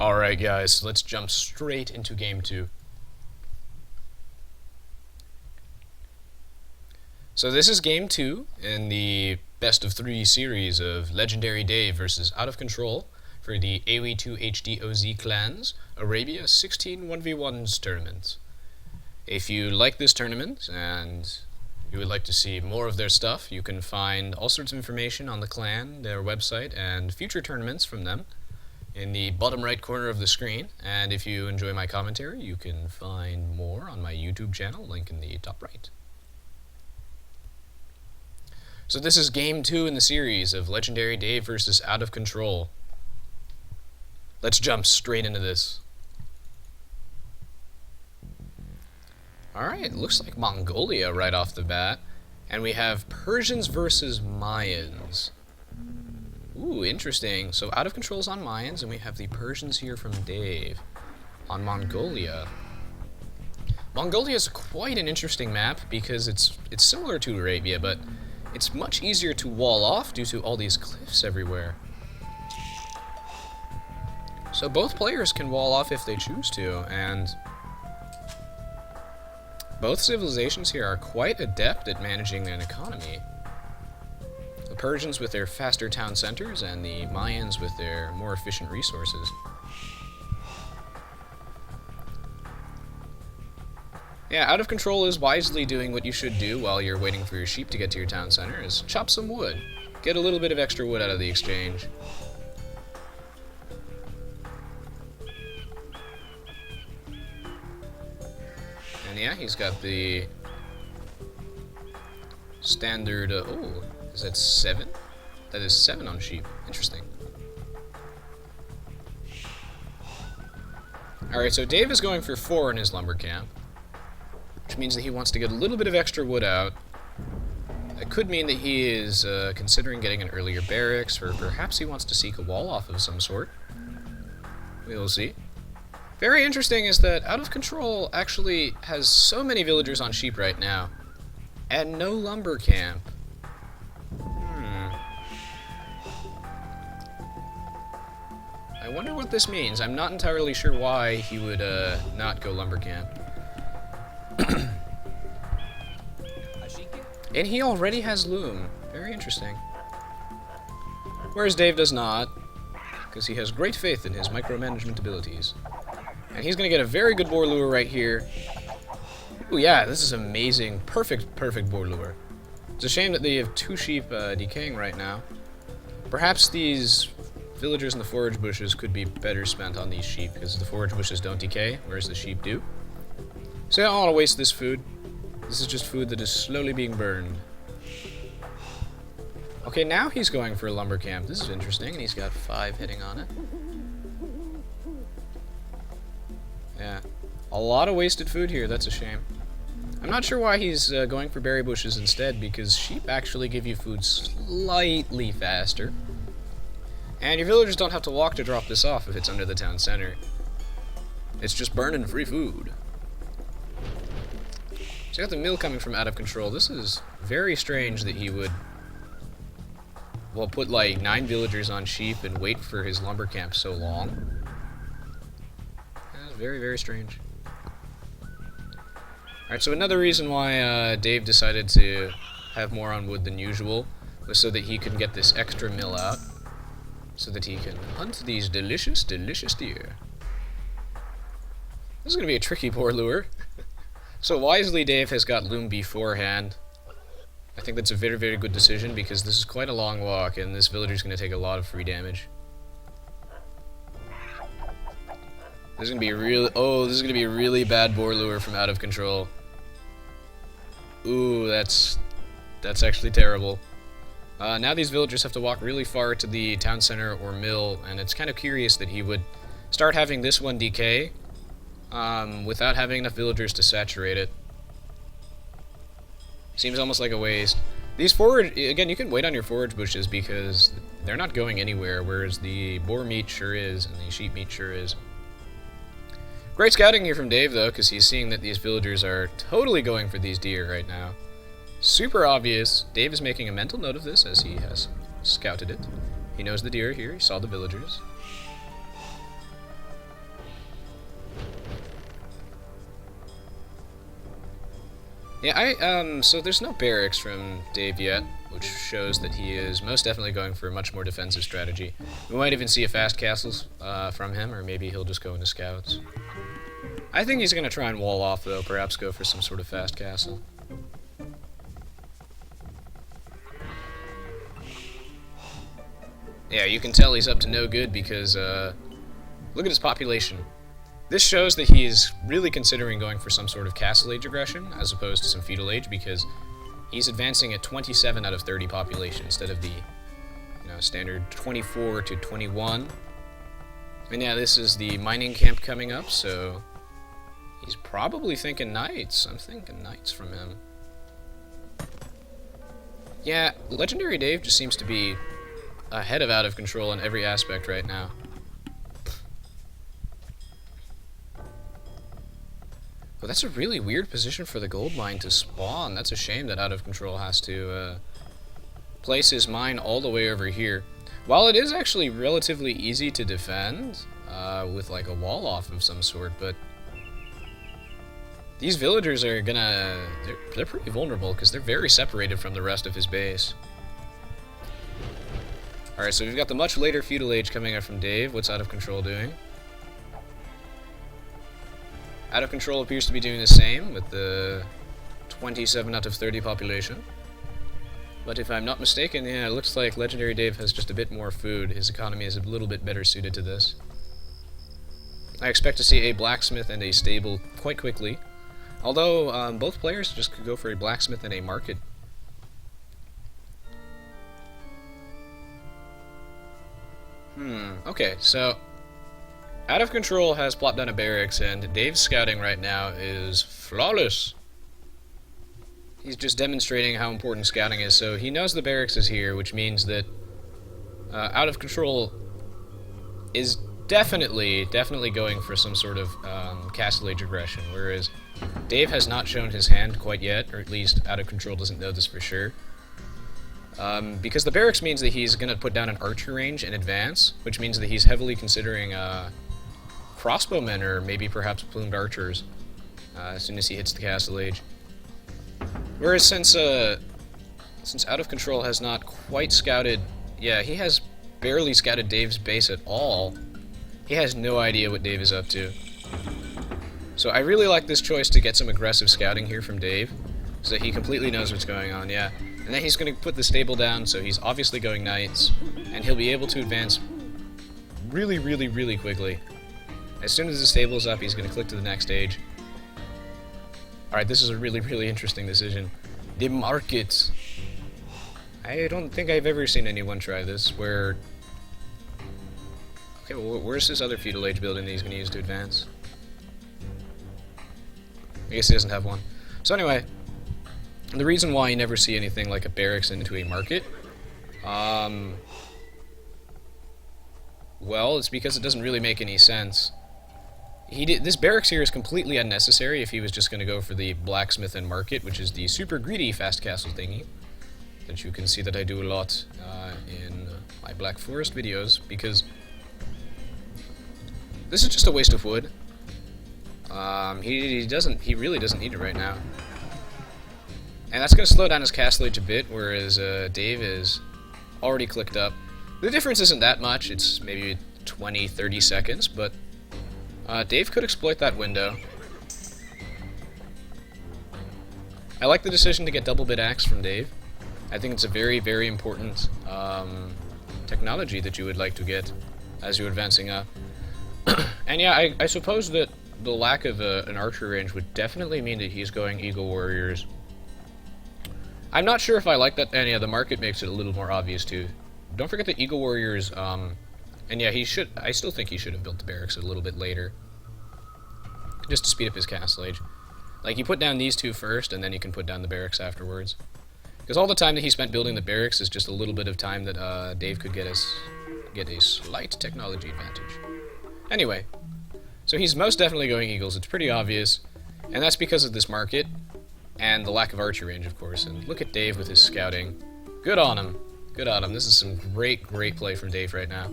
Alright guys, let's jump straight into game 2. So this is game 2 in the best of 3 series of LegendaryDave versus Out of Control for the Aoe2 HD OZ Clan's Arabia 16 1v1s tournament. If you like this tournament and you would like to see more of their stuff, you can find all sorts of information on the clan, their website, and future tournaments from them in the bottom right corner of the screen. And if you enjoy my commentary, you can find more on my YouTube channel, link in the top right. So this is game 2 in the series of LegendaryDave versus Out of Control. Let's jump straight into this. Alright, looks like Mongolia right off the bat. And we have Persians versus Mayans. Ooh, interesting. So Out of Control's on Mayans, and we have the Persians here from Dave on Mongolia. Mongolia is quite an interesting map because it's similar to Arabia, but it's much easier to wall off due to all these cliffs everywhere. So both players can wall off if they choose to, and both civilizations here are quite adept at managing an economy. The Persians with their faster town centers, and the Mayans with their more efficient resources. Yeah, Out of Control is wisely doing what you should do while you're waiting for your sheep to get to your town center, is chop some wood. Get a little bit of extra wood out of the exchange. And yeah, he's got the standard, oh, is that 7? That is 7 on sheep. Interesting. Alright, so Dave is going for 4 in his lumber camp, which means that he wants to get a little bit of extra wood out. That could mean that he is considering getting an earlier barracks, or perhaps he wants to seek a wall off of some sort. We will see. Very interesting is that Out of Control actually has so many villagers on sheep right now, and no lumber camp. I wonder what this means. I'm not entirely sure why he would not go lumber camp. And he already has loom. Very interesting. Whereas Dave does not, because he has great faith in his micromanagement abilities. And he's going to get a very good boar lure right here. Ooh, yeah, this is amazing. Perfect boar lure. It's a shame that they have 2 sheep decaying right now. Perhaps these villagers in the forage bushes could be better spent on these sheep, because the forage bushes don't decay, whereas the sheep do. So I don't want to waste this food. This is just food that is slowly being burned. Okay, now he's going for a lumber camp. This is interesting, and he's got 5 hitting on it. Yeah, a lot of wasted food here. That's a shame. I'm not sure why he's going for berry bushes instead, because sheep actually give you food slightly faster. And your villagers don't have to walk to drop this off if it's under the town center. It's just burning free food. So you got the mill coming from Out of Control. This is very strange that he would, well, put like 9 villagers on sheep and wait for his lumber camp so long. That's very, very strange. Alright, so another reason why Dave decided to have more on wood than usual was so that he could get this extra mill out, so that he can hunt these delicious, delicious deer. This is going to be a tricky boar lure. So wisely, Dave has got loom beforehand. I think that's a very, very good decision, because this is quite a long walk, and this villager is going to take a lot of free damage. This is going to be a really, this is going to be a really bad boar lure from Out of Control. Ooh, that's actually terrible. Now these villagers have to walk really far to the town center or mill, and it's kind of curious that he would start having this one decay without having enough villagers to saturate it. Seems almost like a waste. These forage, again, you can wait on your forage bushes because they're not going anywhere, whereas the boar meat sure is, and the sheep meat sure is. Great scouting here from Dave, though, because he's seeing that these villagers are totally going for these deer right now. Super obvious. Dave is making a mental note of this as he has scouted it. He knows the deer here, he saw the villagers. Yeah, so there's no barracks from Dave yet, which shows that he is most definitely going for a much more defensive strategy. We might even see a fast castles from him, or maybe he'll just go into scouts. I think he's going to try and wall off, though, perhaps go for some sort of fast castle. Yeah, you can tell he's up to no good because, look at his population. This shows that he's really considering going for some sort of Castle Age aggression, as opposed to some Feudal Age, because he's advancing at 27 out of 30 population, instead of the, standard 24 to 21. And yeah, this is the mining camp coming up, so he's probably thinking knights. I'm thinking knights from him. Yeah, Legendary Dave just seems to be ahead of out of control in every aspect right now. Well, that's a really weird position for the gold mine to spawn. That's a shame that Out of Control has to place his mine all the way over here. While it is actually relatively easy to defend, with like a wall off of some sort, but these villagers are gonna... They're pretty vulnerable because they're very separated from the rest of his base. Alright, so we've got the much later Feudal Age coming up from Dave. What's Out of Control doing? Out of Control appears to be doing the same with the 27 out of 30 population. But if I'm not mistaken, yeah, it looks like Legendary Dave has just a bit more food. His economy is a little bit better suited to this. I expect to see a blacksmith and a stable quite quickly. Although, both players just could go for a blacksmith and a market. Okay, so Out of Control has plopped down a barracks, and Dave's scouting right now is flawless. He's just demonstrating how important scouting is, so he knows the barracks is here, which means that Out of Control is definitely going for some sort of Castle Age aggression, whereas Dave has not shown his hand quite yet, or at least Out of Control doesn't know this for sure. Because the barracks means that he's going to put down an archer range in advance, which means that he's heavily considering crossbowmen or maybe perhaps plumed archers as soon as he hits the Castle Age. Whereas since Out of Control has not quite scouted... Yeah, he has barely scouted Dave's base at all. He has no idea what Dave is up to. So I really like this choice to get some aggressive scouting here from Dave, so that he completely knows what's going on, yeah. And then he's going to put the stable down, so he's obviously going knights, and he'll be able to advance really quickly. As soon as the stable's up, he's going to click to the next stage. Alright, this is a really interesting decision. The market. I don't think I've ever seen anyone try this, where... Okay, well, where's this other Feudal Age building that he's going to use to advance? I guess he doesn't have one. So anyway, the reason why you never see anything like a barracks into a market, well, it's because it doesn't really make any sense. This barracks here is completely unnecessary if he was just going to go for the blacksmith and market, which is the super greedy fast castle thingy, that you can see that I do a lot in my Black Forest videos, because this is just a waste of wood. He really doesn't need it right now. And that's going to slow down his castle age a bit, whereas Dave is already clicked up. The difference isn't that much, it's maybe 20-30 seconds, but Dave could exploit that window. I like the decision to get double bit axe from Dave. I think it's a very important technology that you would like to get as you're advancing up. And yeah, I suppose that the lack of an archer range would definitely mean that he's going Eagle Warriors. I'm not sure if I like that, and yeah, the market makes it a little more obvious too. Don't forget that Eagle Warriors, and yeah, I still think he should have built the barracks a little bit later. Just to speed up his castle age. Like, you put down these two first, and then you can put down the barracks afterwards. Because all the time that he spent building the barracks is just a little bit of time that Dave could get a slight technology advantage. Anyway, so he's most definitely going Eagles, it's pretty obvious, and that's because of this market, and the lack of archer range, of course. And look at Dave with his scouting. Good on him. Good on him. This is some great play from Dave right now.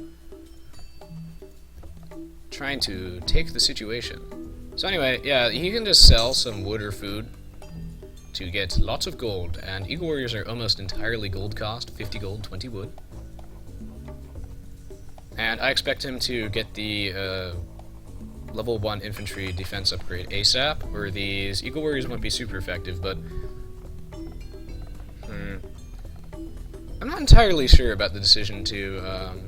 Trying to take the situation. So anyway, yeah, he can just sell some wood or food. to get lots of gold, and Eagle Warriors are almost entirely gold cost, 50 gold, 20 wood. And I expect him to get the level 1 infantry defense upgrade ASAP, or these Eagle Warriors won't be super effective, but I'm not entirely sure about the decision to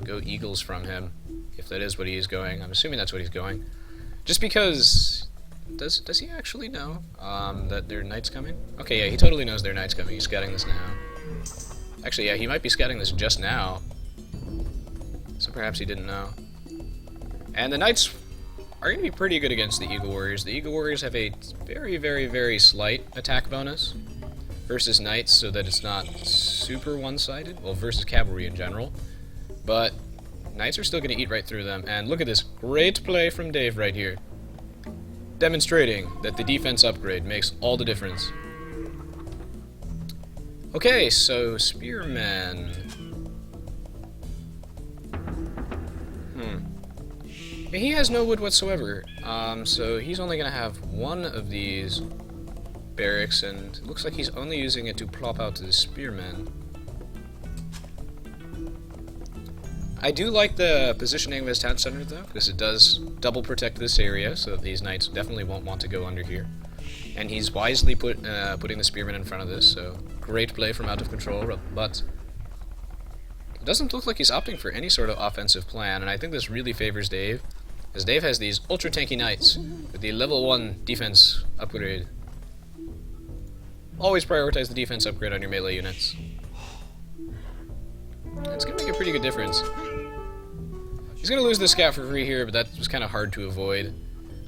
go Eagles from him, if that is what he is going. I'm assuming that's what he's going. Just because... Does he actually know that there are knights coming? Okay, yeah, he totally knows there are knights coming. He's scouting this now. Actually, yeah, he might be scouting this just now. So perhaps he didn't know. And the knights are going to be pretty good against the Eagle Warriors. The Eagle Warriors have a very, very, very slight attack bonus versus knights, so that it's not super one-sided. Well, versus cavalry in general. But knights are still going to eat right through them. And look at this great play from Dave right here, demonstrating that the defense upgrade makes all the difference. Okay, so spearmen. Yeah, he has no wood whatsoever, so he's only going to have one of these barracks, and it looks like he's only using it to plop out the spearmen. I do like the positioning of his town center, though, because it does double protect this area, so that these knights definitely won't want to go under here. And he's wisely putting the spearmen in front of this, so great play from Out of Control, but it doesn't look like he's opting for any sort of offensive plan, and I think this really favors Dave, because Dave has these ultra-tanky knights with the level 1 defense upgrade. Always prioritize the defense upgrade on your melee units. It's going to make a pretty good difference. He's going to lose the scout for free here, but that was kind of hard to avoid.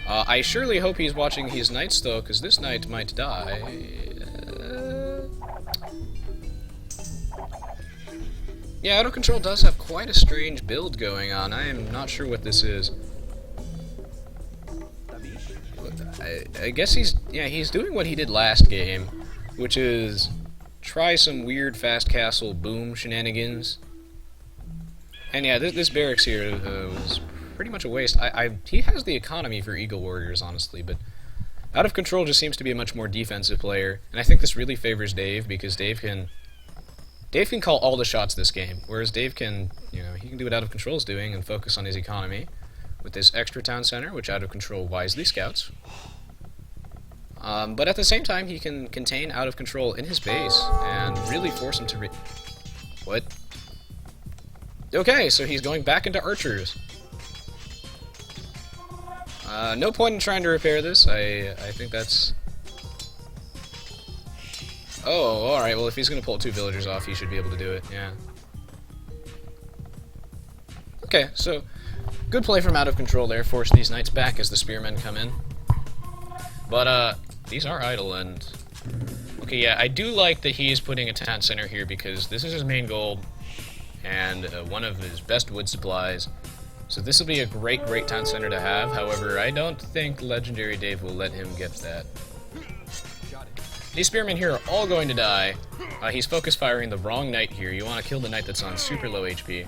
I surely hope he's watching his knights, though, because this knight might die. Yeah, Out of Control does have quite a strange build going on. I am not sure what this is. I guess he's doing what he did last game, which is try some weird fast castle boom shenanigans. And yeah, this barracks here was pretty much a waste. He has the economy for Eagle Warriors, honestly, but Out of Control just seems to be a much more defensive player, and I think this really favors Dave, because Dave can call all the shots this game, whereas Dave can, he can do what Out of Control is doing and focus on his economy with this extra town center, which Out of Control wisely scouts. But at the same time, he can contain Out of Control in his base and really force him to What? Okay, so he's going back into archers. No point in trying to repair this. I think that's... Oh, alright, well if he's going to pull 2 villagers off, he should be able to do it, yeah. Okay, so good play from Out of Control there. Force these knights back as the spearmen come in. But, these are idle, and... Okay, yeah, I do like that he is putting a town center here, because this is his main goal, and one of his best wood supplies. So this will be a great, great town center to have. However, I don't think LegendaryDave will let him get that. These spearmen here are all going to die. He's focus firing the wrong knight here. You want to kill the knight that's on super low HP.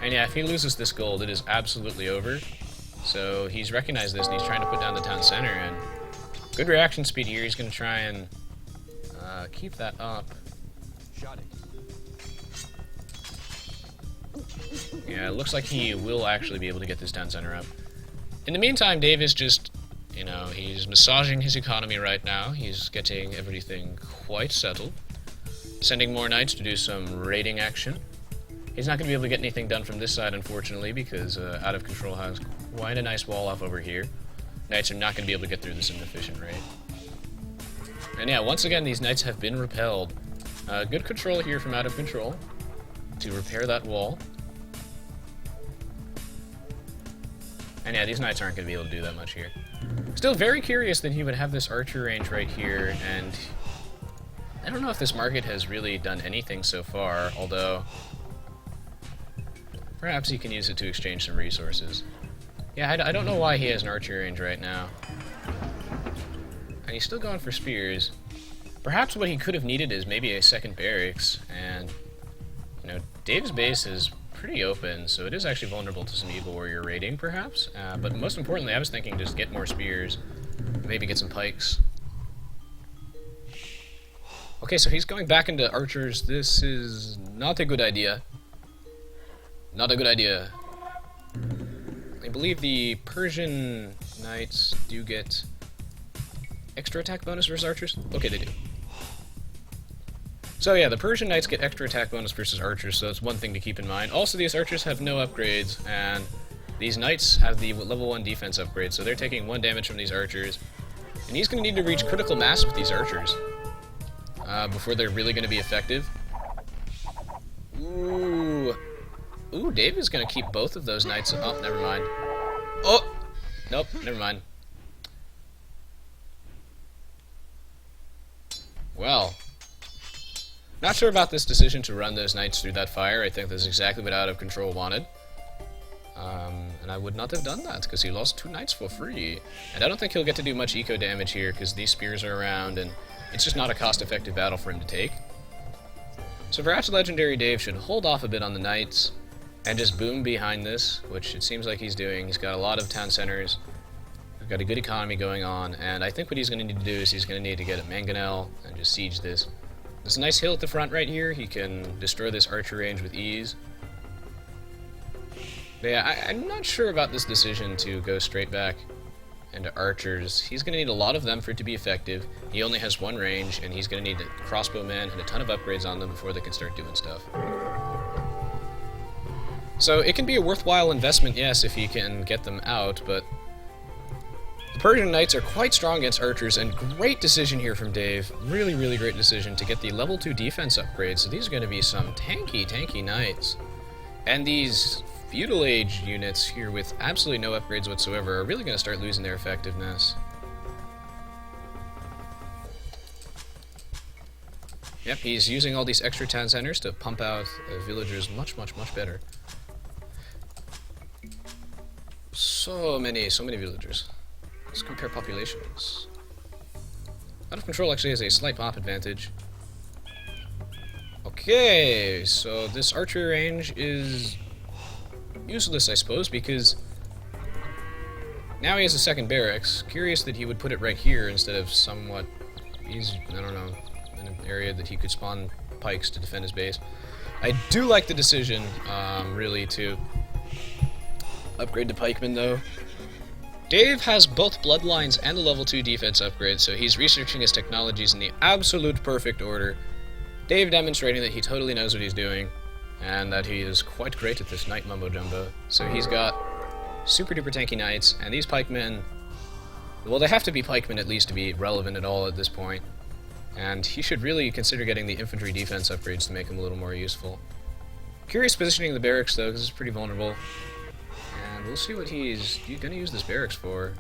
And yeah, if he loses this gold, it is absolutely over. So he's recognized this, and he's trying to put down the town center, and good reaction speed here. He's going to try and keep that up. Yeah, it looks like he will actually be able to get this town center up. In the meantime, Dave is just, he's massaging his economy right now. He's getting everything quite settled. Sending more knights to do some raiding action. He's not going to be able to get anything done from this side, unfortunately, because Out of Control has quite a nice wall off over here. Knights are not going to be able to get through this in an efficient raid. And yeah, once again, these knights have been repelled. Good control here from Out of Control to repair that wall. And yeah, these knights aren't going to be able to do that much here. Still very curious that he would have this archer range right here, and I don't know if this market has really done anything so far, although perhaps he can use it to exchange some resources. Yeah, I don't know why he has an archer range right now. And he's still going for spears. Perhaps what he could have needed is maybe a second barracks, and, Dave's base is pretty open, so it is actually vulnerable to some Eagle Warrior raiding, perhaps. But most importantly, I was thinking just get more spears, maybe get some pikes. Okay, so he's going back into archers. This is not a good idea. Not a good idea. I believe the Persian knights do get extra attack bonus versus archers? Okay, they do. So yeah, the Persian knights get extra attack bonus versus archers, so that's one thing to keep in mind. Also, these archers have no upgrades, and these knights have the level 1 defense upgrade, so they're taking 1 damage from these archers. And he's going to need to reach critical mass with these archers before they're really going to be effective. Ooh. Ooh, Dave is going to keep both of those knights. Oh, never mind. Oh! Nope, never mind. Well. Not sure about this decision to run those knights through that fire. I think that's exactly what Out of Control wanted. And I would not have done that, because he lost 2 knights for free. And I don't think he'll get to do much eco damage here, because these spears are around, and it's just not a cost-effective battle for him to take. So perhaps Legendary Dave should hold off a bit on the knights, and just boom behind this, which it seems like he's doing. He's got a lot of town centers. We've got a good economy going on, and I think what he's going to need to do is he's going to need to get a mangonel and just siege this. There's a nice hill at the front right here. He can destroy this archer range with ease. But yeah, I'm not sure about this decision to go straight back into archers. He's going to need a lot of them for it to be effective. He only has 1 range, and he's going to need crossbowmen and a ton of upgrades on them before they can start doing stuff. So it can be a worthwhile investment, yes, if he can get them out, but the Persian knights are quite strong against archers, and great decision here from Dave. Really, really great decision to get the level 2 defense upgrade. So these are going to be some tanky knights. And these feudal age units here with absolutely no upgrades whatsoever are really going to start losing their effectiveness. Yep, he's using all these extra town centers to pump out villagers much better. So many villagers. Let's compare populations. Out of Control actually has a slight pop advantage. Okay, so this archery range is useless, I suppose, because now he has a second barracks. Curious that he would put it right here instead of somewhat easy, I don't know, in an area that he could spawn pikes to defend his base. I do like the decision, really, to upgrade the pikemen, though. Dave has both bloodlines and a level 2 defense upgrade, so he's researching his technologies in the absolute perfect order. Dave demonstrating that he totally knows what he's doing, and that he is quite great at this knight mumbo-jumbo. So he's got super duper tanky knights, and these pikemen, well, they have to be pikemen at least to be relevant at all at this point. And he should really consider getting the infantry defense upgrades to make him a little more useful. Curious positioning of the barracks, though, because it's pretty vulnerable. And we'll see what he's going to use this barracks for.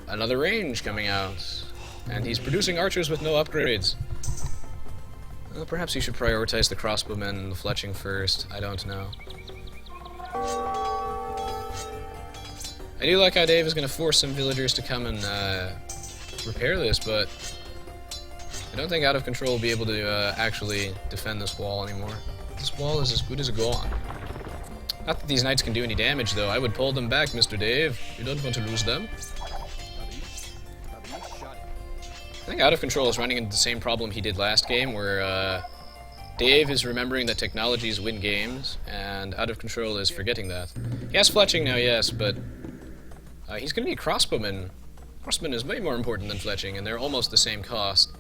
Another range coming out. And he's producing archers with no upgrades. Well, perhaps he should prioritize the crossbowmen and the fletching first. I don't know. I do like how Dave is going to force some villagers to come and repair this, but I don't think Out of Control will be able to actually defend this wall anymore. This wall is as good as a gone. Not that these knights can do any damage, though. I would pull them back, Mr. Dave. You don't want to lose them. I think Out of Control is running into the same problem he did last game, where Dave is remembering that technologies win games, and Out of Control is forgetting that. He has fletching now, yes, but he's going to need crossbowmen. Crossbowmen is way more important than fletching, and they're almost the same cost.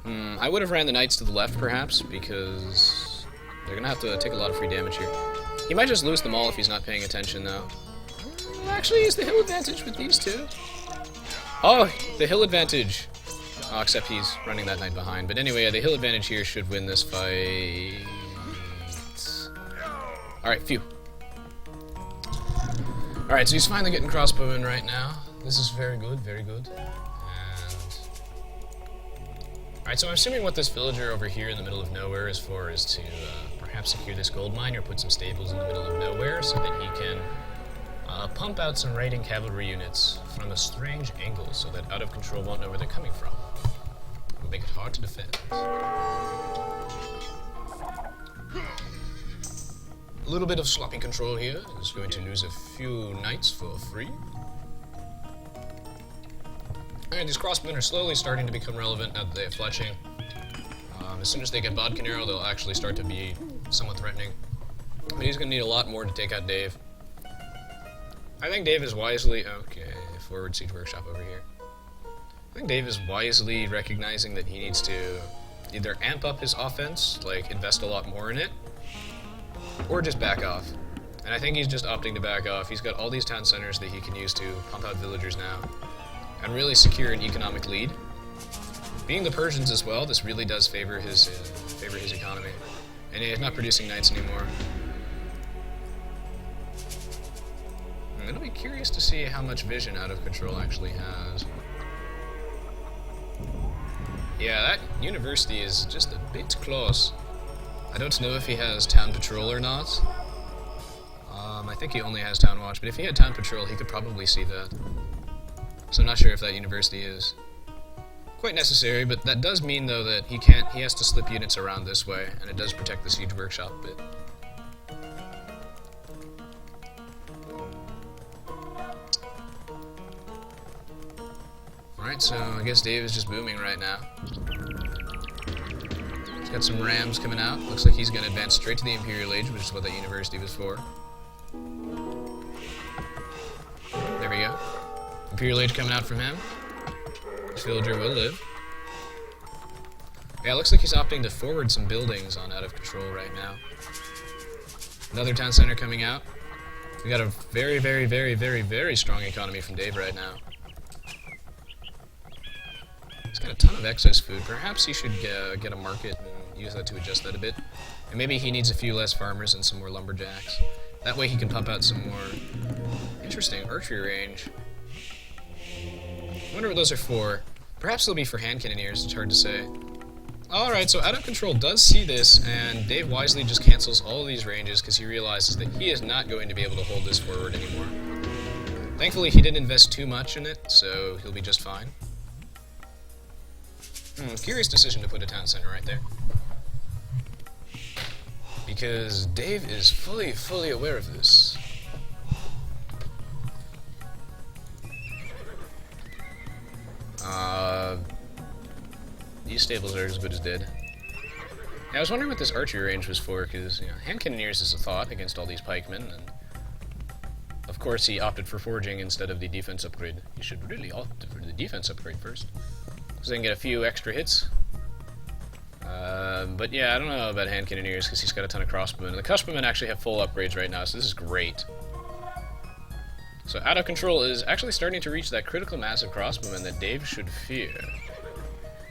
I would have ran the knights to the left, perhaps, because they're going to have to take a lot of free damage here. He might just lose them all if he's not paying attention, though. Actually, he's the hill advantage with these two. Oh, the hill advantage. Oh, except he's running that knight behind. But anyway, the hill advantage here should win this fight. Alright, phew. Alright, so he's finally getting crossbowmen right now. This is very good, very good. Alright, so I'm assuming what this villager over here in the middle of nowhere is for is to perhaps secure this gold mine or put some stables in the middle of nowhere so that he can pump out some raiding cavalry units from a strange angle so that Out of Control won't know where they're coming from. It'll make it hard to defend. A little bit of sloppy control here. He's going to lose a few knights for free. Alright, these crossbowmen are slowly starting to become relevant now that they have fletching. As soon as they get Bodkin Arrow, they'll actually start to be somewhat threatening. But he's going to need a lot more to take out Dave. I think Dave is wisely... Okay, forward siege workshop over here. I think Dave is wisely recognizing that he needs to either amp up his offense, like invest a lot more in it, or just back off. And I think he's just opting to back off. He's got all these town centers that he can use to pump out villagers now, and really secure an economic lead. Being the Persians as well, this really does favor his economy. And he's not producing knights anymore. I'm gonna be curious to see how much vision Out of Control actually has. Yeah, that university is just a bit close. I don't know if he has town patrol or not. I think he only has town watch, but if he had town patrol, he could probably see that. So I'm not sure if that university is quite necessary, but that does mean though that he has to slip units around this way, and it does protect the siege workshop a bit. Alright, so I guess Dave is just booming right now. He's got some rams coming out. Looks like he's going to advance straight to the Imperial Age, which is what that university was for. There we go. Imperial Age coming out from him. This villager will live. Yeah, it looks like he's opting to forward some buildings on Out of Control right now. Another town center coming out. We got a very, very, very, very, very strong economy from Dave right now. He's got a ton of excess food. Perhaps he should get a market and use that to adjust that a bit. And maybe he needs a few less farmers and some more lumberjacks. That way he can pump out some more interesting archery range. I wonder what those are for. Perhaps they'll be for hand cannoneers, it's hard to say. Alright, so Out of Control does see this, and Dave wisely just cancels all of these ranges because he realizes that he is not going to be able to hold this forward anymore. Thankfully, he didn't invest too much in it, so he'll be just fine. Curious decision to put a town center right there. Because Dave is fully aware of this. These stables are as good as dead. Yeah, I was wondering what this archery range was for, because, you know, hand cannoneers is a thought against all these pikemen, and of course he opted for forging instead of the defense upgrade. He should really opt for the defense upgrade first, so they can get a few extra hits. But yeah, I don't know about hand cannoneers, because he's got a ton of crossbowmen. The crossbowmen actually have full upgrades right now, so this is great. So Out of Control is actually starting to reach that critical mass of crossbowmen that Dave should fear.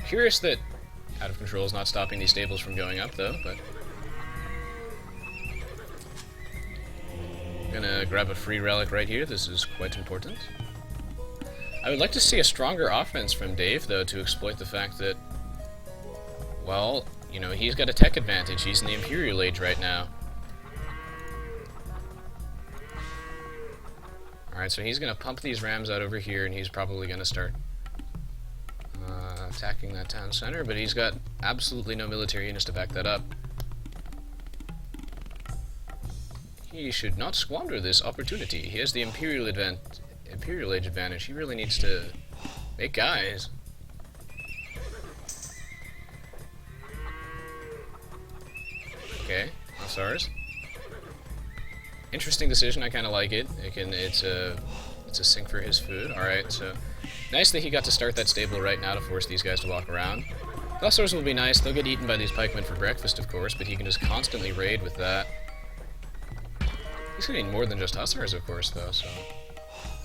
Curious that Out of Control is not stopping these stables from going up, though, but... I'm gonna grab a free relic right here, this is quite important. I would like to see a stronger offense from Dave, though, to exploit the fact that, well, you know, he's got a tech advantage, he's in the Imperial Age right now. Alright, so he's gonna pump these rams out over here, and he's probably gonna start attacking that town center, but he's got absolutely no military units to back that up. He should not squander this opportunity. He has the Imperial Age advantage. He really needs to make guys. Okay, Hussars. Interesting decision. I kind of like it. It's a sink for his food. All right, so nice that he got to start that stable right now to force these guys to walk around. Hussars will be nice. They'll get eaten by these pikemen for breakfast, of course, but he can just constantly raid with that. He's gonna need more than just Hussars, of course, though. So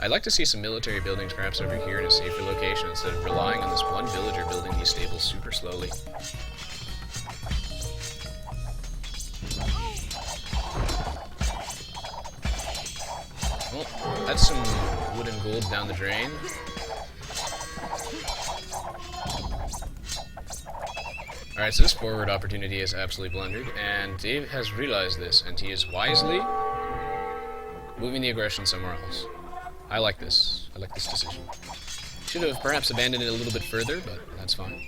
I'd like to see some military buildings, perhaps over here, in a safer location instead of relying on this one villager building these stables super slowly. Well, that's some wood and gold down the drain. Alright, so this forward opportunity is absolutely blundered, and Dave has realized this, and he is wisely moving the aggression somewhere else. I like this. I like this decision. Should have perhaps abandoned it a little bit further, but that's fine.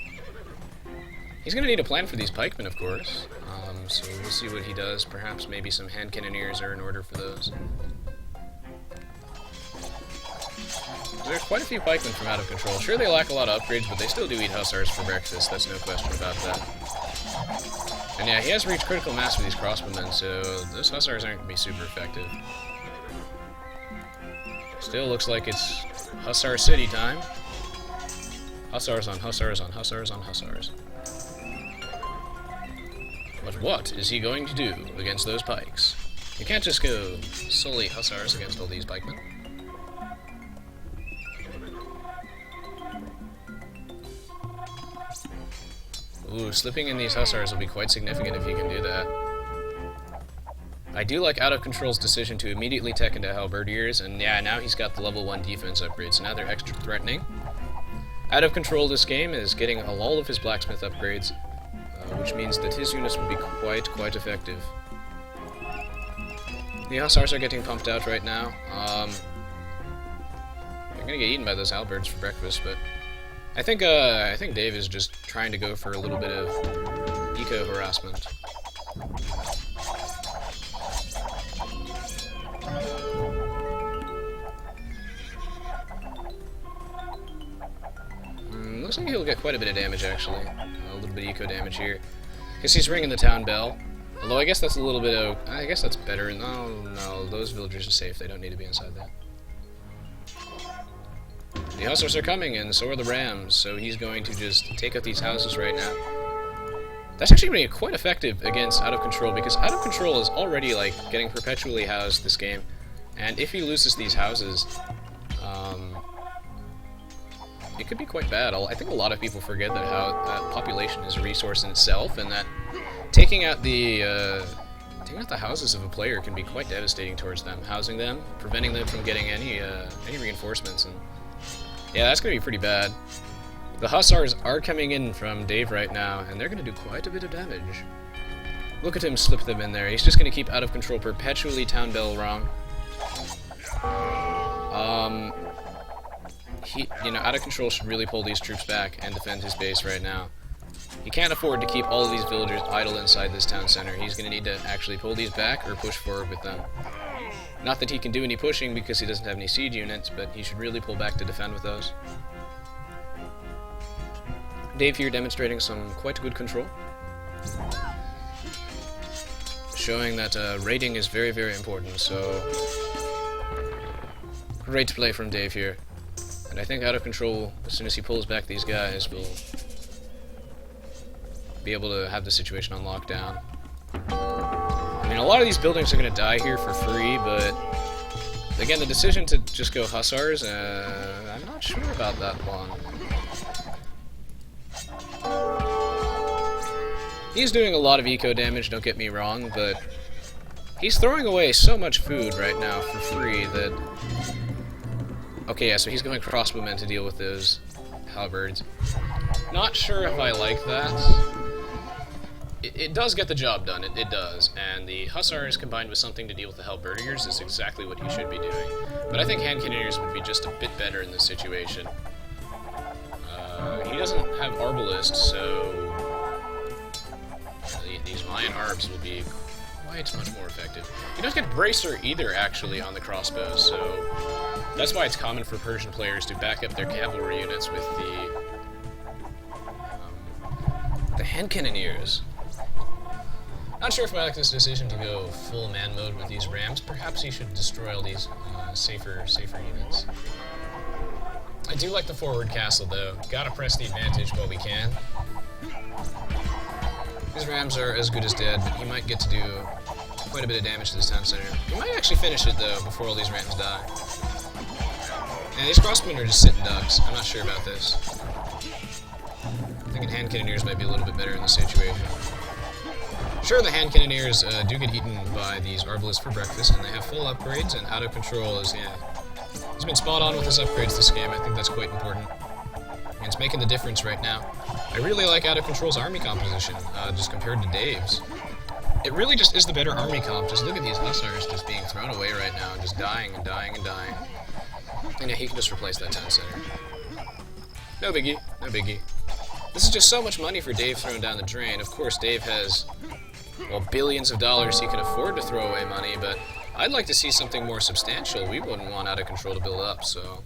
He's going to need a plan for these pikemen, of course, so we'll see what he does. Perhaps maybe some hand cannoneers are in order for those. There's quite a few pikemen from out of control. Sure, they lack a lot of upgrades, but they still do eat hussars for breakfast. That's no question about that. And yeah, he has reached critical mass with these crossbowmen, so those hussars aren't going to be super effective. Still looks like it's Hussar City time. Hussars on hussars on hussars on hussars. But what is he going to do against those pikes? You can't just go solely hussars against all these pikemen. Ooh, slipping in these hussars will be quite significant if he can do that. I do like Out of Control's decision to immediately tech into halberdiers, and yeah, now he's got the level 1 defense upgrades, so now they're extra threatening. Out of Control this game is getting all of his blacksmith upgrades, which means that his units will be quite effective. The hussars are getting pumped out right now. They're gonna get eaten by those halberds for breakfast, but I think Dave is just trying to go for a little bit of eco harassment. Looks like he'll get quite a bit of damage, actually. A little bit of eco damage here. Because he's ringing the town bell. Although I guess that's a little bit of... I guess that's better. No, those villagers are safe. They don't need to be inside that. The hussars are coming, and so are the rams, so he's going to just take out these houses right now. That's actually going to be quite effective against Out of Control, because Out of Control is already, like, getting perpetually housed this game. And if he loses these houses... it could be quite bad. I think a lot of people forget that population is a resource in itself, and that taking out the houses of a player can be quite devastating towards them. Housing them, preventing them from getting any reinforcements, and yeah, that's going to be pretty bad. The hussars are coming in from Dave right now, and they're going to do quite a bit of damage. Look at him slip them in there. He's just going to keep Out of Control perpetually town bell wrong. Out of Control should really pull these troops back and defend his base right now. He can't afford to keep all of these villagers idle inside this town center. He's going to need to actually pull these back or push forward with them. Not that he can do any pushing because he doesn't have any siege units, but he should really pull back to defend with those. Dave here demonstrating some quite good control. Showing that raiding is very, very important, so... Great play from Dave here. And I think Out of Control, as soon as he pulls back these guys, will be able to have the situation on lockdown. I mean, a lot of these buildings are going to die here for free, but again, the decision to just go hussars, I'm not sure about that one. He's doing a lot of eco damage, don't get me wrong, but he's throwing away so much food right now for free that... Okay, yeah, so he's going crossbowmen to deal with those halberds. Not sure if I like that. It does get the job done, it does, and the hussars combined with something to deal with the halberdiers is exactly what he should be doing. But I think hand cannoneers would be just a bit better in this situation. He doesn't have arbalists, so these Mayan arbs will be quite much more effective. He doesn't get bracer either, actually, on the crossbows, so that's why it's common for Persian players to back up their cavalry units with the hand cannoneers. Not sure if I like this decision to go full man mode with these rams. Perhaps he should destroy all these safer units. I do like the forward castle, though. Gotta press the advantage while we can. These rams are as good as dead, but he might get to do quite a bit of damage to this town center. He might actually finish it, though, before all these rams die. And these crossbowmen are just sitting ducks. I'm not sure about this. I'm thinking hand cannoneers might be a little bit better in this situation. Sure, the hand cannoneers do get eaten by these arbalists for breakfast, and they have full upgrades, and Out of Control is, yeah... He's been spot on with his upgrades this game. I think that's quite important. And it's making the difference right now. I really like Out of Control's army composition, just compared to Dave's. It really just is the better army comp. Just look at these hussars just being thrown away right now, and just dying and dying and dying. And yeah, he can just replace that town center. No biggie, no biggie. This is just so much money for Dave thrown down the drain. Of course, Dave has, well, billions of dollars he can afford to throw away money, but I'd like to see something more substantial. We wouldn't want out of control to build up, so...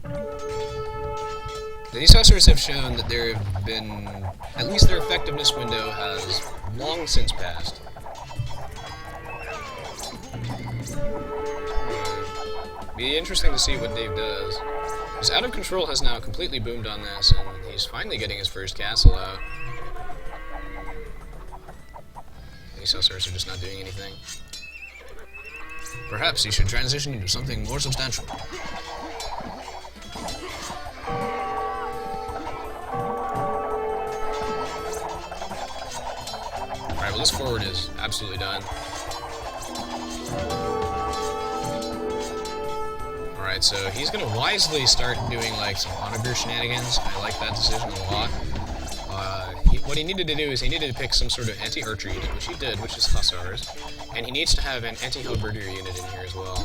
These hussars have shown that there have been... At least their effectiveness window has long since passed. Be interesting to see what Dave does. Because Out of Control has now completely boomed on this, and he's finally getting his first castle out. These hussars are just not doing anything. Perhaps he should transition into something more substantial. Alright, well this forward is absolutely done. Alright, so he's gonna wisely start doing like some onager shenanigans. I like that decision a lot. What he needed to do is he needed to pick some sort of anti-archer unit, which he did, which is hussars. And he needs to have an anti-halberdier unit in here as well.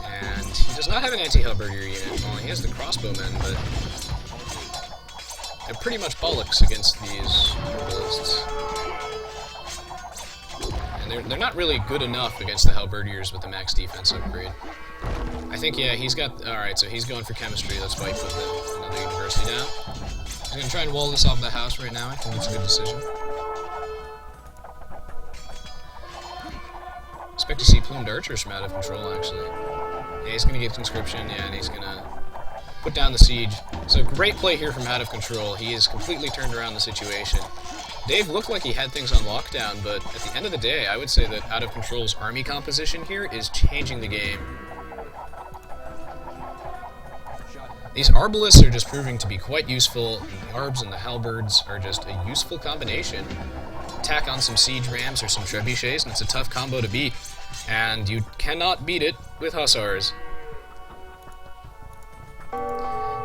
And he does not have an anti-halberdier unit. Well, he has the crossbowmen, but they're pretty much bollocks against these herbalists. And they're not really good enough against the halberdiers with the max defense upgrade. I think, yeah, he's got... Alright, so he's going for chemistry. That's why he put another university down. He's going to try and wall this off the house right now. I think it's a good decision. Expect to see plumed archers from Out of Control, actually. Yeah, he's going to get conscription, yeah, and he's going to put down the siege. So great play here from Out of Control. He has completely turned around the situation. Dave looked like he had things on lockdown, but at the end of the day, I would say that Out of Control's army composition here is changing the game. These arbalists are just proving to be quite useful, and the arbs and the halberds are just a useful combination. Tack on some siege rams or some trebuchets, and it's a tough combo to beat. And you cannot beat it with hussars.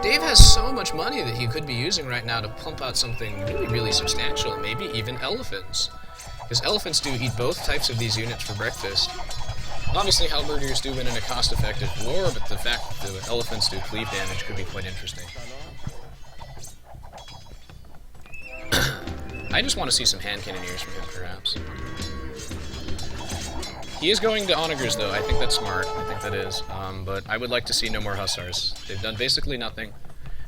Dave has so much money that he could be using right now to pump out something really, really substantial, maybe even elephants. Because elephants do eat both types of these units for breakfast. Obviously, halberdiers do win in a cost-effective war, but the fact that the elephants do cleave damage could be quite interesting. I just want to see some hand cannoneers from him, perhaps. He is going to onagers, though. I think that's smart. I think that is. But I would like to see no more hussars. They've done basically nothing.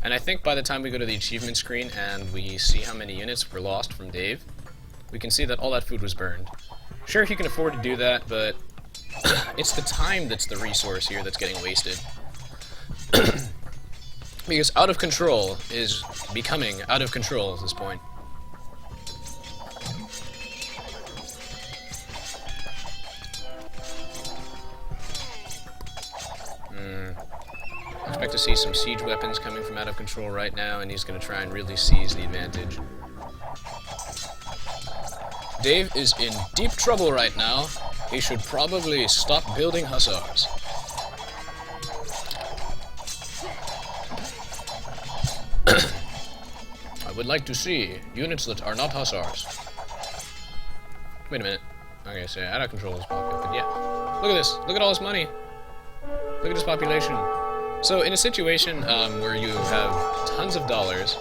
And I think by the time we go to the achievement screen and we see how many units were lost from Dave, we can see that all that food was burned. Sure, he can afford to do that, but it's the time that's the resource here that's getting wasted. Because Out of Control is becoming out of control at this point. Expect to see some siege weapons coming from Out of Control right now, and he's going to try and really seize the advantage. Dave is in deep trouble right now. He should probably stop building hussars. I would like to see units that are not hussars. Wait a minute. Okay, so Out of Control is pocket, but yeah. Look at this. Look at all this money. Look at this population. So in a situation where you have tons of dollars...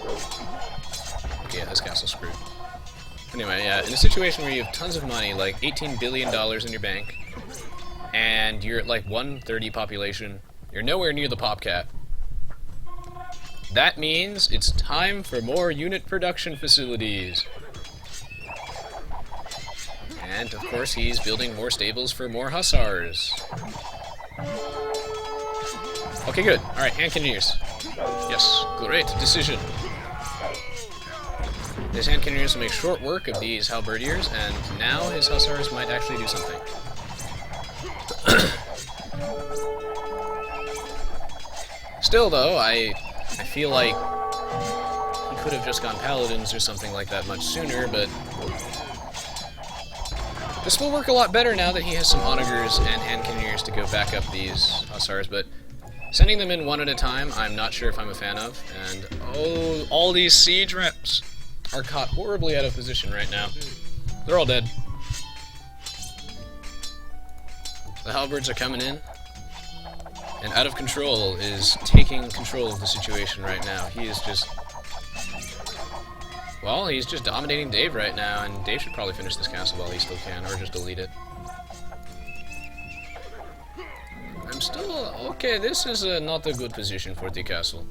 Okay, yeah, this castle's screwed. Anyway, yeah, in a situation where you have tons of money, like $18 billion in your bank, and you're at like 130 population, you're nowhere near the pop cap. That means it's time for more unit production facilities. And, of course, he's building more stables for more hussars. Okay, good. Alright, hand cannoneers. Yes, great decision. His hand cannoneers will make short work of these halberdiers, and now his hussars might actually do something. Still, though, I feel like he could have just gone paladins or something like that much sooner, but this will work a lot better now that he has some onagers and hand cannoneers to go back up these hussars, but sending them in one at a time, I'm not sure if I'm a fan of, and oh, all these siege reps are caught horribly out of position right now. They're all dead. The halberds are coming in, and Out of Control is taking control of the situation right now. He is just... Well, he's just dominating Dave right now, and Dave should probably finish this castle while he still can, or just delete it. I'm still... Okay, this is not a good position for the castle.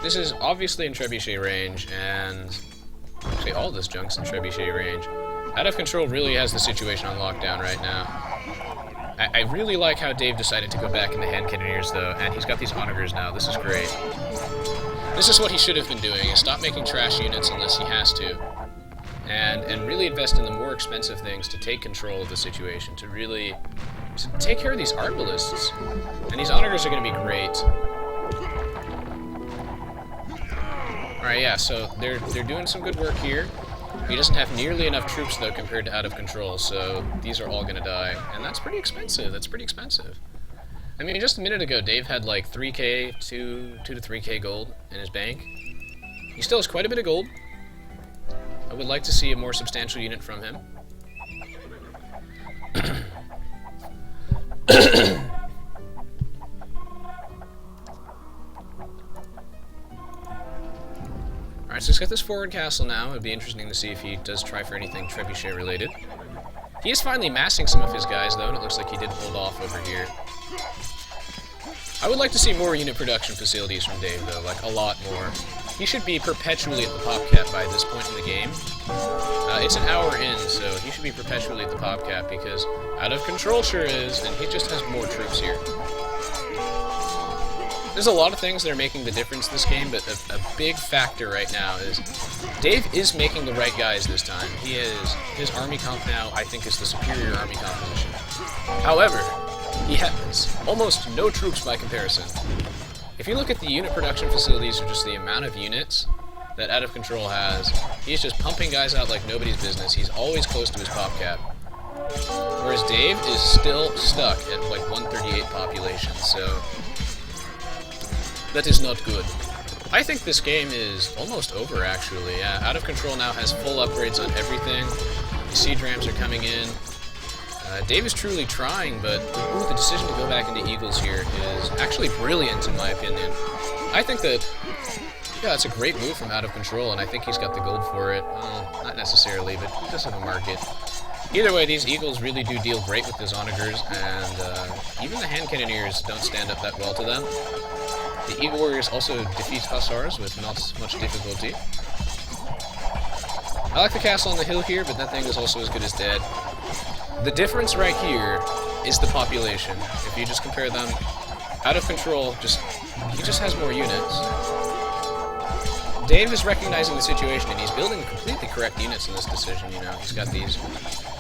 This is obviously in trebuchet range, and... Actually, all this junk's in trebuchet range. Out of Control really has the situation on lockdown right now. I really like how Dave decided to go back in the hand cannoneers, though, and he's got these onagers now. This is great. This is what he should have been doing, is stop making trash units unless he has to. And really invest in the more expensive things to take control of the situation, to really... to take care of these arbalists. And these onagers are going to be great. Alright, yeah, so they're doing some good work here. He doesn't have nearly enough troops, though, compared to Out of Control, so these are all gonna die. And that's pretty expensive, that's pretty expensive. I mean, just a minute ago, Dave had like 3k, 2 to 3k gold in his bank. He still has quite a bit of gold. I would like to see a more substantial unit from him. Alright, so he's got this forward castle now. It'd be interesting to see if he does try for anything trebuchet related. He is finally massing some of his guys, though, and it looks like he did hold off over here. I would like to see more unit production facilities from Dave, though, like a lot more. He should be perpetually at the pop cap by this point in the game. It's an hour in, so he should be perpetually at the pop cap, because Out of Control sure is, and he just has more troops here. There's a lot of things that are making the difference this game, but a big factor right now is Dave is making the right guys this time. He is, his army comp now, I think, is the superior army composition. However, he has almost no troops by comparison. If you look at the unit production facilities, or just the amount of units that Out of Control has, he's just pumping guys out like nobody's business. He's always close to his pop cap. Whereas Dave is still stuck at like 138 population, so... that is not good. I think this game is almost over, actually. Yeah, Out of Control now has full upgrades on everything. The siege rams are coming in. Dave is truly trying, but the decision to go back into Eagles here is actually brilliant, in my opinion. I think that, yeah, it's a great move from Out of Control, and I think he's got the gold for it. Well, not necessarily, but he does have a market. Either way, these Eagles really do deal great with the Zonagers, and even the hand cannoneers don't stand up that well to them. The Eagle Warriors also defeat Hussars with not much difficulty. I like the castle on the hill here, but that thing is also as good as dead. The difference right here is the population. If you just compare them, Out of Control, he just has more units. Dave is recognizing the situation, and he's building completely correct units in this decision, you know. He's got these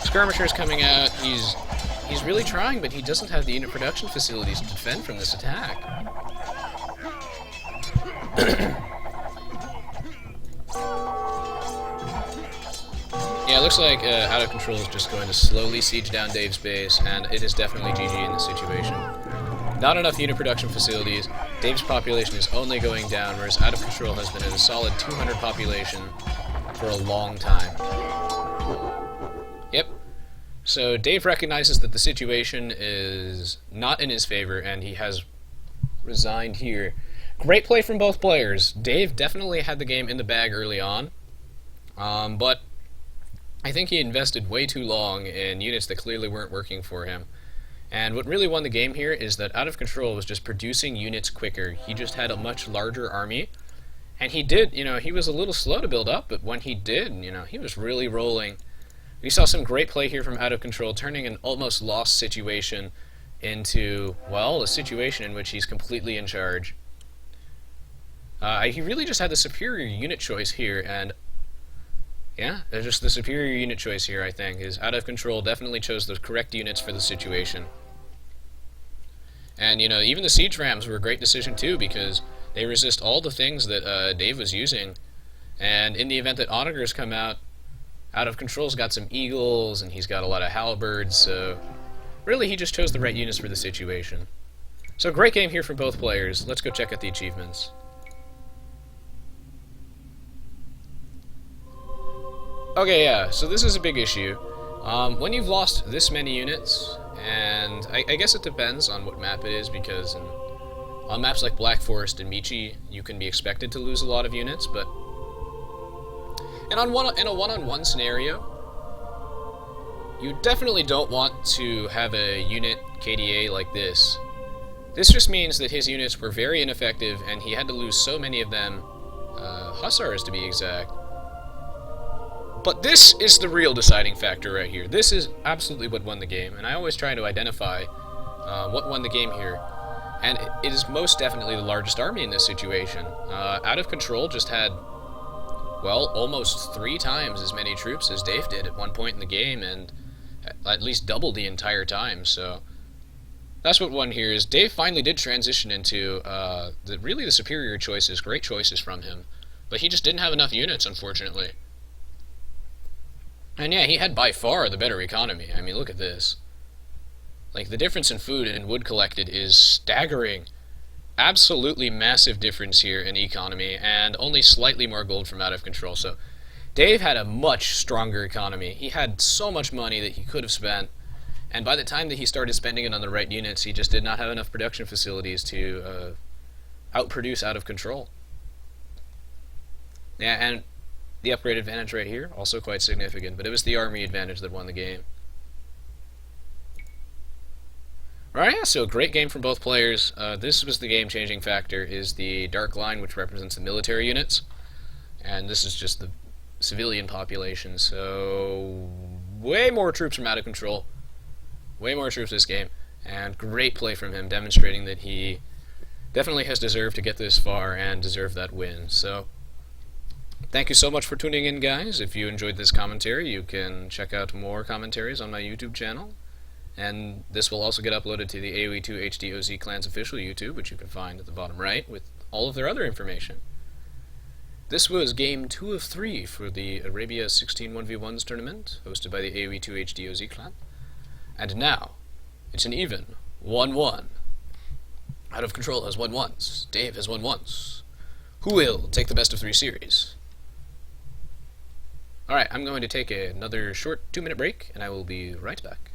skirmishers coming out, he's really trying, but he doesn't have the unit production facilities to defend from this attack. Yeah, it looks like Out of Control is just going to slowly siege down Dave's base, and it is definitely GG in this situation. Not enough unit production facilities. Dave's population is only going down, whereas Out of Control has been at a solid 200 population for a long time. Yep. So Dave recognizes that the situation is not in his favor, and he has resigned here. Great play from both players. Dave definitely had the game in the bag early on, but I think he invested way too long in units that clearly weren't working for him. And what really won the game here is that Out of Control was just producing units quicker. He just had a much larger army, and he did, you know, he was a little slow to build up, but when he did, you know, he was really rolling. We saw some great play here from Out of Control, turning an almost lost situation into, well, a situation in which he's completely in charge. He really just had the superior unit choice here, and yeah, just the superior unit choice here, I think, is Out of Control definitely chose the correct units for the situation. And, you know, even the siege rams were a great decision, too, because they resist all the things that Dave was using. And in the event that onagers come out, Out of Control's got some eagles, and he's got a lot of halberds, so really he just chose the right units for the situation. So great game here from both players. Let's go check out the achievements. Okay, yeah, so this is a big issue. When you've lost this many units, and I guess it depends on what map it is, because on maps like Black Forest and Michi, you can be expected to lose a lot of units, but in a one-on-one scenario, You definitely don't want to have a unit KDA like this. This just means that his units were very ineffective, and he had to lose so many of them, hussars to be exact. But this is the real deciding factor right here. This is absolutely what won the game, and I always try to identify what won the game here. And it is most definitely the largest army in this situation. Out of Control just had, well, almost 3 times as many troops as Dave did at one point in the game, and at least double the entire time, so that's what won here. Is Dave finally did transition into really the superior choices, great choices from him, but he just didn't have enough units, unfortunately. And yeah, he had by far the better economy. I mean, look at this. Like, the difference in food and wood collected is staggering. Absolutely massive difference here in economy, and only slightly more gold from Out of Control. So Dave had a much stronger economy. He had so much money that he could have spent, and by the time that he started spending it on the right units, he just did not have enough production facilities to outproduce Out of Control. Yeah, and the upgrade advantage right here, also quite significant, but it was the army advantage that won the game. Alright, so great game from both players. This was the game-changing factor, is the dark line, which represents the military units, and this is just the civilian population, so way more troops from Out of Control. Way more troops this game, and great play from him, demonstrating that he definitely has deserved to get this far and deserve that win. So thank you so much for tuning in, guys. If you enjoyed this commentary, you can check out more commentaries on my YouTube channel. And this will also get uploaded to the Aoe2 HD OZ Clan's official YouTube, which you can find at the bottom right, with all of their other information. This was Game 2 of 3 for the Arabia 16 1v1s tournament, hosted by the Aoe2 HD OZ Clan. And now, it's an even 1-1. Out of Control has won once. Dave has won once. Who will take the best of 3 series? Alright, I'm going to take another short 2-minute break, and I will be right back.